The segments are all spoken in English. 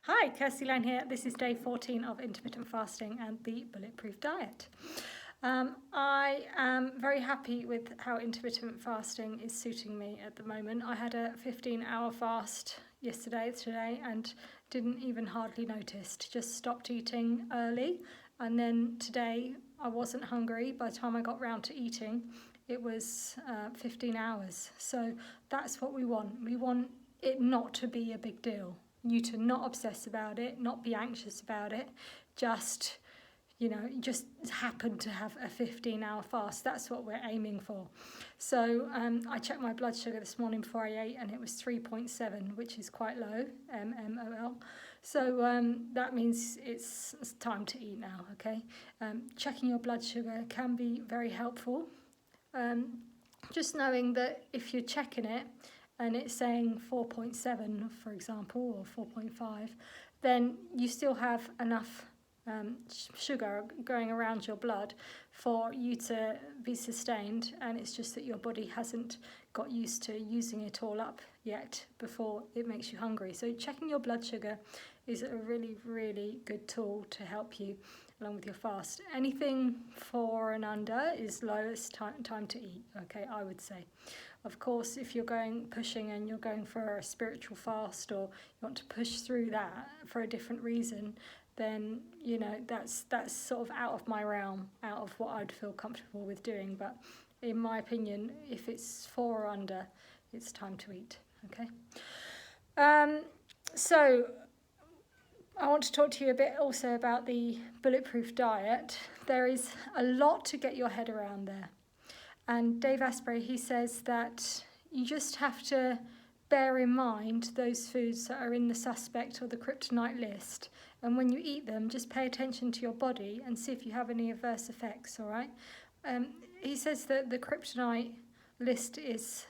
Hi, Kirsty Lane here. This is day 14 of Intermittent Fasting and the Bulletproof Diet. I am very happy with how intermittent fasting is suiting me at the moment. I had a 15-hour fast today, and didn't even hardly notice. Just stopped eating early, and then today I wasn't hungry. By the time I got round to eating, it was 15 hours. So that's what we want. We want it not to be a big deal. You to not obsess about it, not be anxious about it, just happen to have a 15-hour fast. That's what we're aiming for. So I checked my blood sugar this morning before I ate, and it was 3.7, which is quite low, mmol. So that means it's time to eat now, okay? Checking your blood sugar can be very helpful. Just knowing that if you're checking it, and it's saying 4.7, for example, or 4.5, then you still have enough sugar going around your blood for you to be sustained, and it's just that your body hasn't got used to using it all up yet before it makes you hungry. So checking your blood sugar is a really, really good tool to help you along with your fast. Anything 4 and under is lowest time to eat, okay, I would say. Of course, if you're pushing and you're going for a spiritual fast, or you want to push through that for a different reason, then that's sort of out of my realm, out of what I'd feel comfortable with doing. But in my opinion, if it's 4 or under, it's time to eat, okay? So I want to talk to you a bit also about the Bulletproof Diet. There is a lot to get your head around there. And Dave Asprey, he says that you just have to bear in mind those foods that are in the suspect or the kryptonite list. And when you eat them, just pay attention to your body and see if you have any adverse effects, all right? He says that the kryptonite list is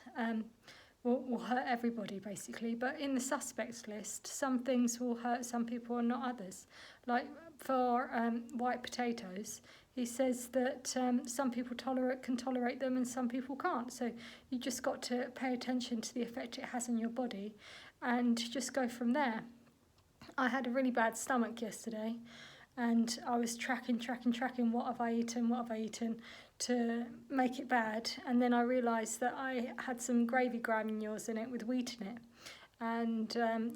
will hurt everybody, basically. But in the suspects list, some things will hurt some people and not others. Like for white potatoes, he says that some people can tolerate them and some people can't. So you just got to pay attention to the effect it has on your body and just go from there. I had a really bad stomach yesterday, and I was tracking what have I eaten to make it bad. And then I realised that I had some gravy granules in it with wheat in it. And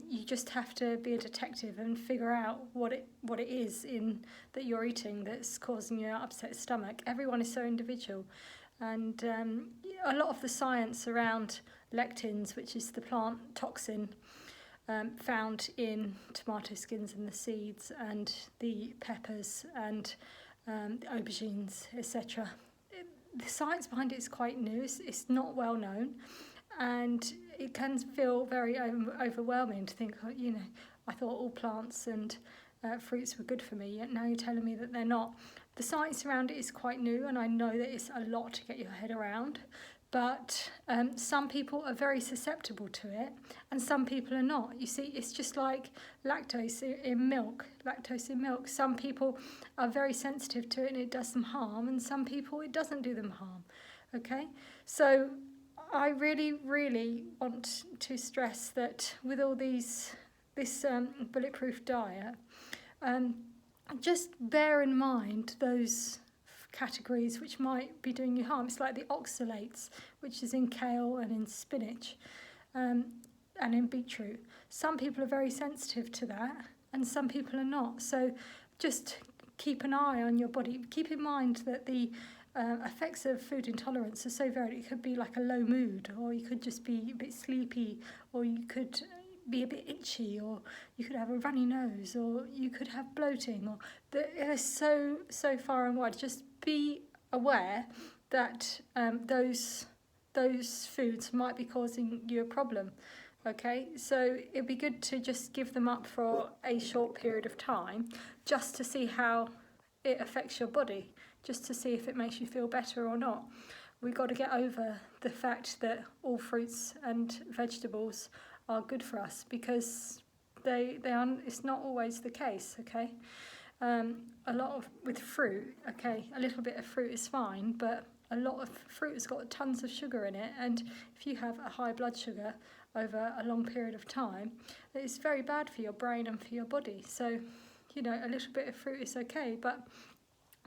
you just have to be a detective and figure out what it is in that you're eating that's causing you an upset stomach. Everyone is so individual, and a lot of the science around lectins, which is the plant toxin found in tomato skins and the seeds and the peppers and aubergines, etc. The science behind it is quite new. It's not well known. And it can feel very overwhelming to think, I thought all plants and fruits were good for me, yet now you're telling me that they're not. The science around it is quite new, and I know that it's a lot to get your head around. But some people are very susceptible to it, and some people are not. You see, it's just like lactose in milk. Some people are very sensitive to it and it does them harm, and some people it doesn't do them harm. Okay? So I really, really want to stress that with all this bulletproof diet, just bear in mind those categories which might be doing you harm. It's like the oxalates, which is in kale and in spinach and in beetroot. Some people are very sensitive to that and some people are not. So just keep an eye on your body. Keep in mind that the effects of food intolerance are so varied. It could be like a low mood, or you could just be a bit sleepy, or you could be a bit itchy, or you could have a runny nose, or you could have bloating, or they're so far and wide. Just be aware that those foods might be causing you a problem. Okay, so it'd be good to just give them up for a short period of time, just to see how it affects your body, just to see if it makes you feel better or not. We've got to get over the fact that all fruits and vegetables are good for us, because it's not always the case, okay? With fruit, okay, a little bit of fruit is fine, but a lot of fruit has got tons of sugar in it, and if you have a high blood sugar, over a long period of time, it's very bad for your brain and for your body. So, you know, a little bit of fruit is okay, but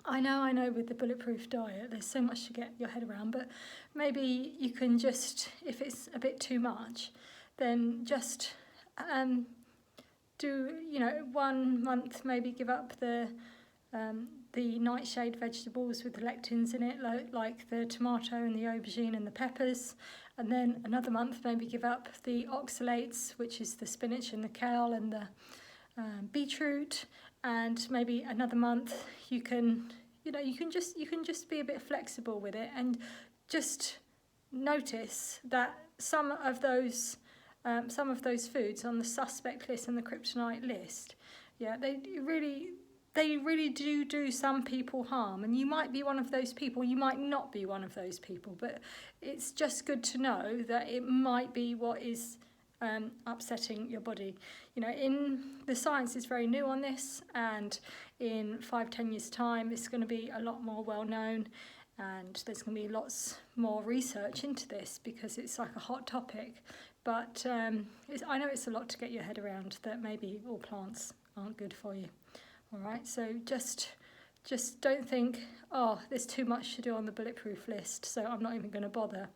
I know with the Bulletproof Diet, there's so much to get your head around, but maybe you can just, if it's a bit too much, then just do, you know, 1 month maybe give up the nightshade vegetables with the lectins in it, like the tomato and the aubergine and the peppers, and then another month maybe give up the oxalates, which is the spinach and the kale and the beetroot, and maybe another month you can, you know, you can just be a bit flexible with it, and just notice that some of those foods on the suspect list and the kryptonite list, yeah, they really do some people harm, and you might be one of those people, you might not be one of those people, but it's just good to know that it might be what is upsetting your body. You know, the science is very new on this, and in 5-10 years time it's going to be a lot more well known, and there's going to be lots more research into this because it's like a hot topic. But I know it's a lot to get your head around, that maybe all plants aren't good for you. All right, so just don't think, oh, there's too much to do on the bulletproof list, so I'm not even going to bother.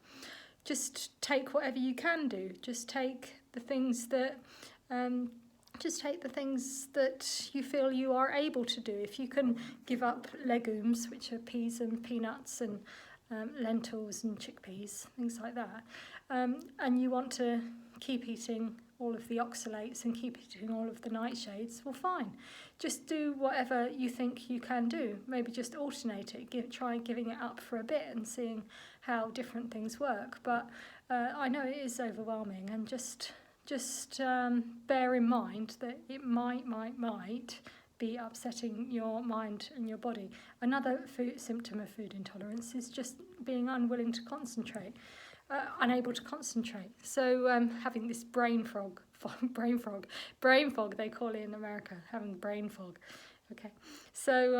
Just take whatever you can do. Just take the things that you feel you are able to do. If you can give up legumes, which are peas and peanuts and lentils and chickpeas, things like that, and you want to keep eating all of the oxalates and keep eating all of the nightshades, well, fine. Just do whatever you think you can do. Maybe just alternate it. Try giving it up for a bit and seeing how different things work. But I know it is overwhelming, and just bear in mind that it might be upsetting your mind and your body. Another symptom of food intolerance is just being unwilling to concentrate. Unable to concentrate. So having this brain fog they call it in America, having brain fog. Okay, so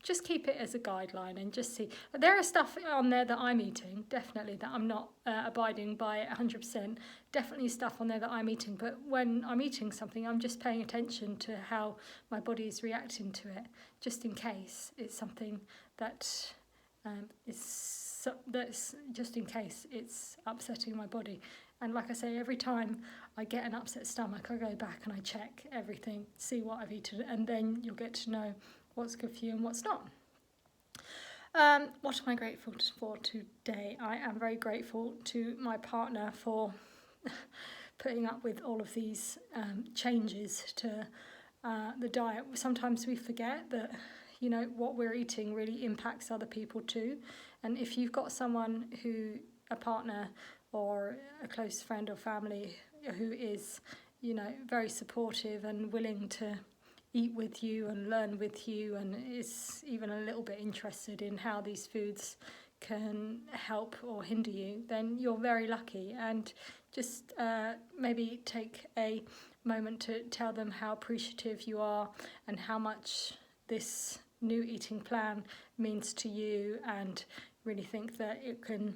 just keep it as a guideline, and just see. There are stuff on there that I'm eating, definitely, that I'm not abiding by 100%. Definitely stuff on there that I'm eating, but when I'm eating something, I'm just paying attention to how my body is reacting to it, just in case it's something that that's just in case it's upsetting my body. And like I say, every time I get an upset stomach, I go back and I check everything, see what I've eaten, and then you'll get to know what's good for you and what's not. What am I grateful for today? I am very grateful to my partner for putting up with all of these changes to the diet. Sometimes we forget that, you know, what we're eating really impacts other people too. And if you've got someone a partner or a close friend or family who is, you know, very supportive and willing to eat with you and learn with you, and is even a little bit interested in how these foods can help or hinder you, then you're very lucky. And just maybe take a moment to tell them how appreciative you are and how much this new eating plan means to you, and really think that it can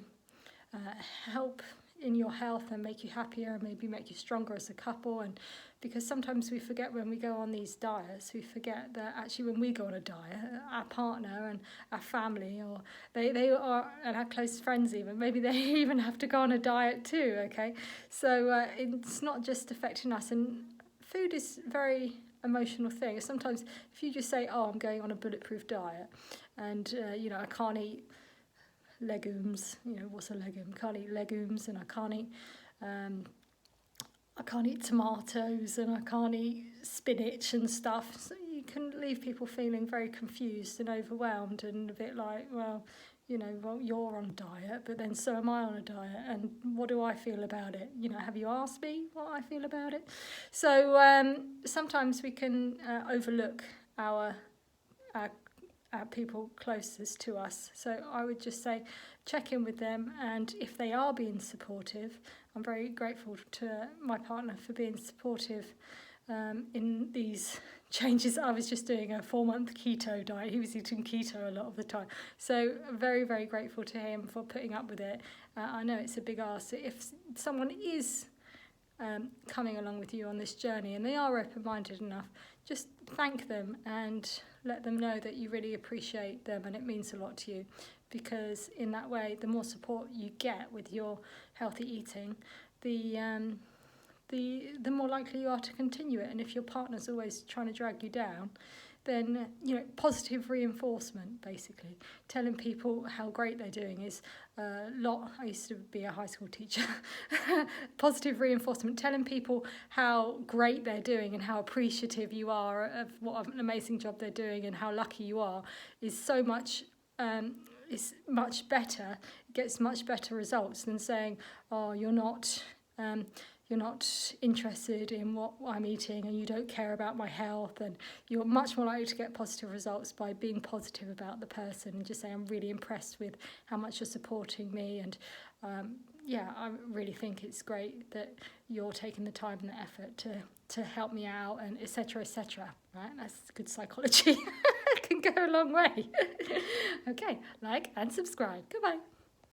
help in your health and make you happier and maybe make you stronger as a couple. And because sometimes we forget when we go on these diets, we forget that actually when we go on a diet, our partner and our family, or they are, and our close friends even, maybe they even have to go on a diet too, okay? So it's not just affecting us, and food is very emotional thing. Sometimes if you just say, oh, I'm going on a bulletproof diet, and you know, I can't eat legumes, you know, what's a legume? Can't eat legumes, and I can't eat tomatoes, and I can't eat spinach and stuff. So you can leave people feeling very confused and overwhelmed, and a bit like, well, you know, well, you're on a diet, but then so am I on a diet, and what do I feel about it? You know, have you asked me what I feel about it? So sometimes we can overlook our people closest to us. So I would just say, check in with them, and if they are being supportive, I'm very grateful to my partner for being supportive in these changes. I was just doing a 4-month keto diet. He was eating keto a lot of the time. So very, very grateful to him for putting up with it. I know it's a big ask. So if someone is coming along with you on this journey and they are open-minded enough, just thank them and let them know that you really appreciate them and it means a lot to you, because in that way, the more support you get with your healthy eating, the more likely you are to continue it. And if your partner's always trying to drag you down, then, positive reinforcement, basically. Telling people how great they're doing is a lot. I used to be a high school teacher. Positive reinforcement, telling people how great they're doing and how appreciative you are of what an amazing job they're doing and how lucky you are is so much, is much better. It gets much better results than saying, oh, you're not interested in what I'm eating and you don't care about my health. And you're much more likely to get positive results by being positive about the person and just saying, I'm really impressed with how much you're supporting me, and I really think it's great that you're taking the time and the effort to help me out, and etc. Right, that's good psychology. It can go a long way. Okay, like and subscribe. Goodbye.